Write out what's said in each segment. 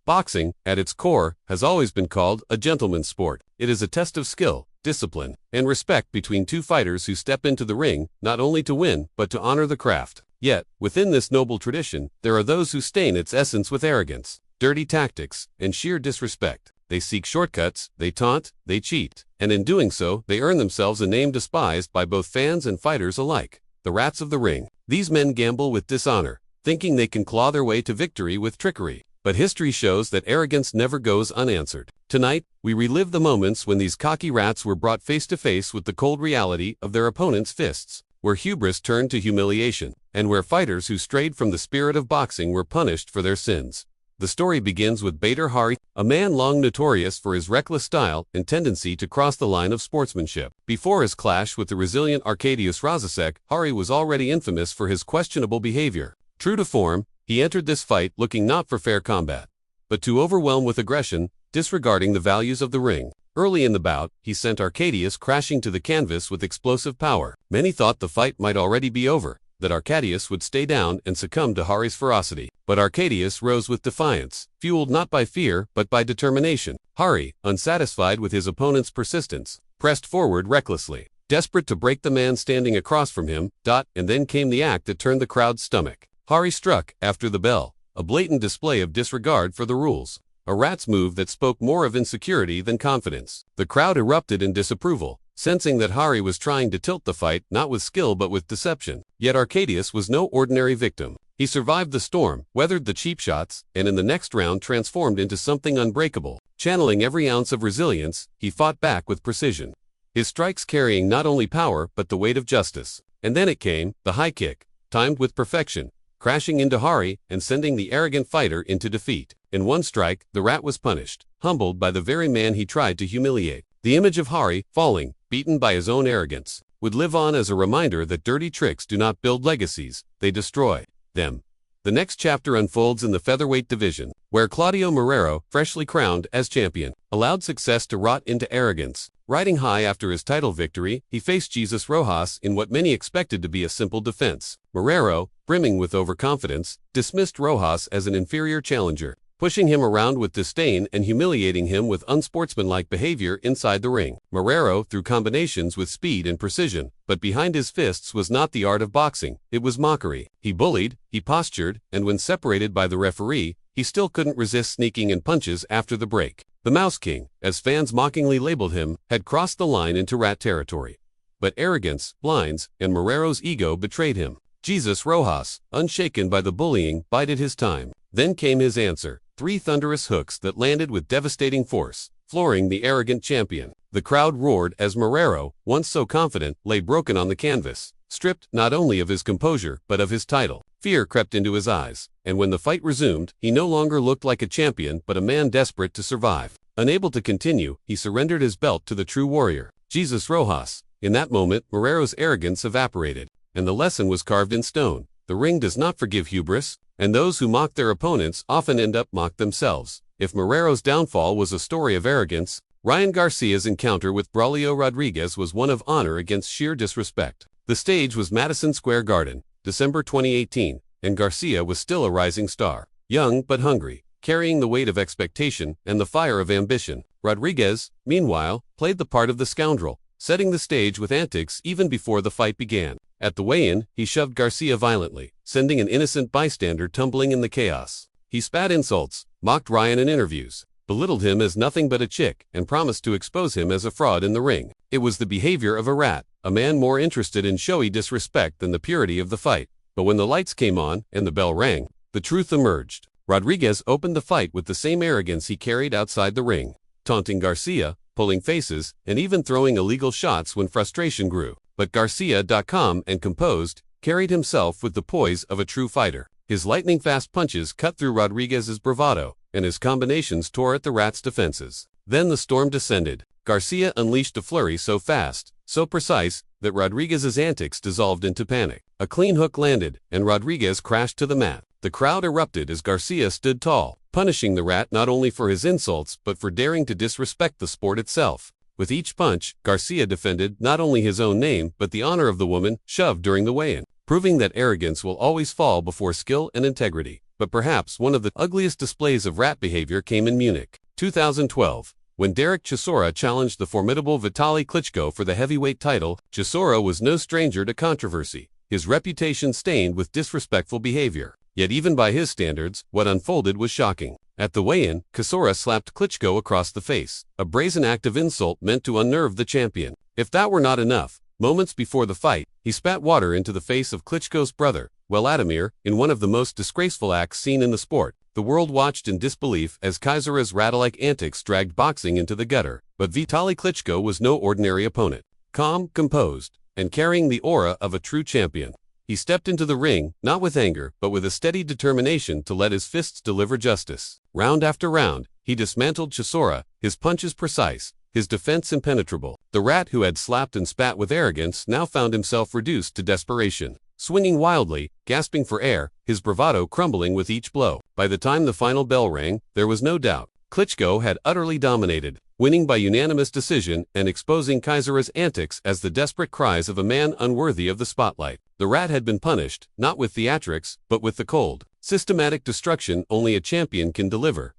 Boxing, at its core, has always been called a gentleman's sport. It is a test of skill, discipline, and respect between two fighters who step into the ring, not only to win, but to honor the craft. Yet, within this noble tradition, there are those who stain its essence with arrogance, dirty tactics, and sheer disrespect. They seek shortcuts, they taunt, they cheat, and in doing so, they earn themselves a name despised by both fans and fighters alike, the rats of the ring. These men gamble with dishonor, thinking they can claw their way to victory with trickery. But history shows that arrogance never goes unanswered. Tonight, we relive the moments when these cocky rats were brought face to face with the cold reality of their opponent's fists, where hubris turned to humiliation, and where fighters who strayed from the spirit of boxing were punished for their sins. The story begins with Bader Hari, a man long notorious for his reckless style and tendency to cross the line of sportsmanship. Before his clash with the resilient Arkadiusz Rozisek, Hari was already infamous for his questionable behavior. True to form, he entered this fight looking not for fair combat, but to overwhelm with aggression, disregarding the values of the ring. Early in the bout, he sent Arkadiusz crashing to the canvas with explosive power. Many thought the fight might already be over, that Arkadiusz would stay down and succumb to Hari's ferocity. But Arkadiusz rose with defiance, fueled not by fear but by determination. Hari, unsatisfied with his opponent's persistence, pressed forward recklessly, desperate to break the man standing across from him. And then came the act that turned the crowd's stomach. Hari struck after the bell, a blatant display of disregard for the rules, a rat's move that spoke more of insecurity than confidence. The crowd erupted in disapproval, sensing that Hari was trying to tilt the fight not with skill but with deception. Yet Arkadiusz was no ordinary victim. He survived the storm, weathered the cheap shots, and in the next round transformed into something unbreakable. Channeling every ounce of resilience, he fought back with precision, his strikes carrying not only power but the weight of justice. And then it came, the high kick, timed with perfection, crashing into Hari and sending the arrogant fighter into defeat. In one strike, the rat was punished, humbled by the very man he tried to humiliate. The image of Hari, falling, beaten by his own arrogance, would live on as a reminder that dirty tricks do not build legacies, they destroy them. The next chapter unfolds in the featherweight division, where Claudio Marrero, freshly crowned as champion, allowed success to rot into arrogance. Riding high after his title victory, he faced Jesus Rojas in what many expected to be a simple defense. Marrero, brimming with overconfidence, dismissed Rojas as an inferior challenger, pushing him around with disdain and humiliating him with unsportsmanlike behavior inside the ring. Marrero threw combinations with speed and precision, but behind his fists was not the art of boxing, it was mockery. He bullied, he postured, and when separated by the referee, he still couldn't resist sneaking in punches after the break. The Mouse King, as fans mockingly labeled him, had crossed the line into rat territory. But arrogance, blinds, and Marrero's ego betrayed him. Jesus Rojas, unshaken by the bullying, bided his time. Then came his answer, 3 thunderous hooks that landed with devastating force, flooring the arrogant champion. The crowd roared as Marrero, once so confident, lay broken on the canvas, stripped not only of his composure but of his title. Fear crept into his eyes, and when the fight resumed, he no longer looked like a champion but a man desperate to survive. Unable to continue, he surrendered his belt to the true warrior, Jesus Rojas. In that moment, Marrero's arrogance evaporated, and the lesson was carved in stone. The ring does not forgive hubris, and those who mock their opponents often end up mocked themselves. If Marrero's downfall was a story of arrogance, Ryan Garcia's encounter with Braulio Rodriguez was one of honor against sheer disrespect. The stage was Madison Square Garden, December 2018, and Garcia was still a rising star, young but hungry, carrying the weight of expectation and the fire of ambition. Rodriguez, meanwhile, played the part of the scoundrel, setting the stage with antics even before the fight began. At the weigh-in, he shoved Garcia violently, sending an innocent bystander tumbling in the chaos. He spat insults, mocked Ryan in interviews, belittled him as nothing but a chick, and promised to expose him as a fraud in the ring. It was the behavior of a rat, a man more interested in showy disrespect than the purity of the fight. But when the lights came on and the bell rang, the truth emerged. Rodriguez opened the fight with the same arrogance he carried outside the ring, taunting Garcia, pulling faces, and even throwing illegal shots when frustration grew. But Garcia, calm and composed, carried himself with the poise of a true fighter. His lightning-fast punches cut through Rodriguez's bravado, and his combinations tore at the rat's defenses. Then the storm descended. Garcia unleashed a flurry so fast, so precise, that Rodriguez's antics dissolved into panic. A clean hook landed, and Rodriguez crashed to the mat. The crowd erupted as Garcia stood tall, punishing the rat not only for his insults but for daring to disrespect the sport itself. With each punch, Garcia defended not only his own name but the honor of the woman shoved during the weigh-in. proving that arrogance will always fall before skill and integrity. But perhaps one of the ugliest displays of rat behavior came in Munich, 2012. When Derek Chisora challenged the formidable Vitaly Klitschko for the heavyweight title, Chisora was no stranger to controversy, his reputation stained with disrespectful behavior. Yet even by his standards, what unfolded was shocking. At the weigh-in, Chisora slapped Klitschko across the face, a brazen act of insult meant to unnerve the champion. If that were not enough, moments before the fight, he spat water into the face of Klitschko's brother, Vladimir, in one of the most disgraceful acts seen in the sport. The world watched in disbelief as Chisora's rat-like antics dragged boxing into the gutter. But Vitaly Klitschko was no ordinary opponent. Calm, composed, and carrying the aura of a true champion, he stepped into the ring, not with anger, but with a steady determination to let his fists deliver justice. Round after round, he dismantled Chisora, his punches precise, his defense impenetrable. The rat who had slapped and spat with arrogance now found himself reduced to desperation. Swinging wildly, gasping for air, his bravado crumbling with each blow. By the time the final bell rang, there was no doubt. Klitschko had utterly dominated, winning by unanimous decision and exposing Chisora's antics as the desperate cries of a man unworthy of the spotlight. The rat had been punished, not with theatrics, but with the cold, systematic destruction only a champion can deliver.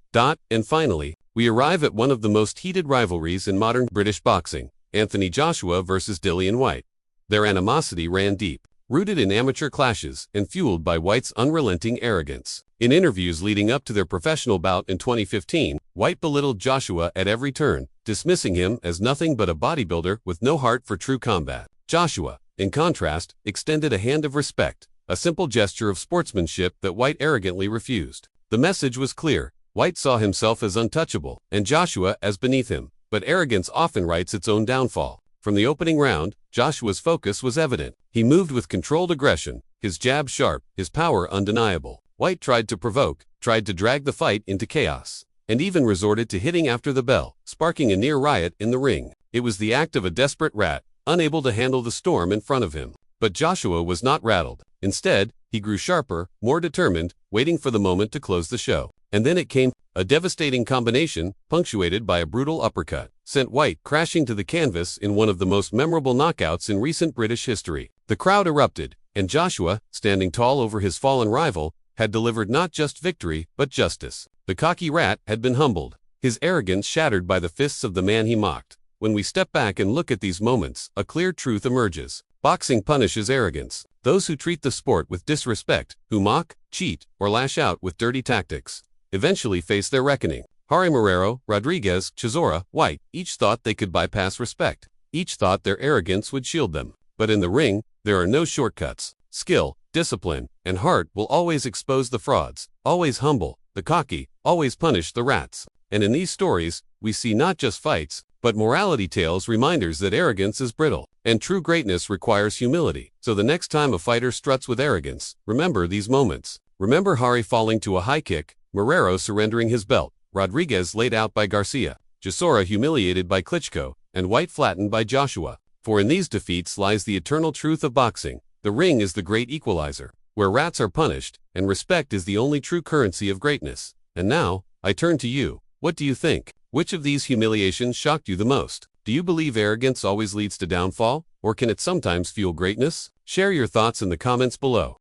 And finally, we arrive at one of the most heated rivalries in modern British boxing, Anthony Joshua versus Dillian Whyte. Their animosity ran deep, rooted in amateur clashes and fueled by Whyte's unrelenting arrogance. In interviews leading up to their professional bout in 2015, Whyte belittled Joshua at every turn, dismissing him as nothing but a bodybuilder with no heart for true combat. Joshua, in contrast, extended a hand of respect, a simple gesture of sportsmanship that Whyte arrogantly refused. The message was clear. Whyte saw himself as untouchable, and Joshua as beneath him. But arrogance often writes its own downfall. From the opening round, Joshua's focus was evident. He moved with controlled aggression, his jab sharp, his power undeniable. Whyte tried to provoke, tried to drag the fight into chaos, and even resorted to hitting after the bell, sparking a near riot in the ring. It was the act of a desperate rat, unable to handle the storm in front of him. But Joshua was not rattled. Instead, he grew sharper, more determined, waiting for the moment to close the show. And then it came. A devastating combination, punctuated by a brutal uppercut, sent Whyte crashing to the canvas in one of the most memorable knockouts in recent British history. The crowd erupted, and Joshua, standing tall over his fallen rival, had delivered not just victory, but justice. The cocky rat had been humbled, his arrogance shattered by the fists of the man he mocked. When we step back and look at these moments, a clear truth emerges. Boxing punishes arrogance. Those who treat the sport with disrespect, who mock, cheat, or lash out with dirty tactics, eventually face their reckoning. Harry Marrero, Rodriguez, Chisora, Whyte, each thought they could bypass respect. Each thought their arrogance would shield them. But in the ring, there are no shortcuts. Skill, discipline, and heart will always expose the frauds, always humble the cocky, always punish the rats. And in these stories, we see not just fights, but morality tales, reminders that arrogance is brittle, and true greatness requires humility. So the next time a fighter struts with arrogance, remember these moments. Remember Hari falling to a high kick, Marrero surrendering his belt, Rodriguez laid out by Garcia, Chisora humiliated by Klitschko, and Whyte flattened by Joshua. For in these defeats lies the eternal truth of boxing. The ring is the great equalizer, where rats are punished, and respect is the only true currency of greatness. And now, I turn to you. What do you think? Which of these humiliations shocked you the most? Do you believe arrogance always leads to downfall, or can it sometimes fuel greatness? Share your thoughts in the comments below.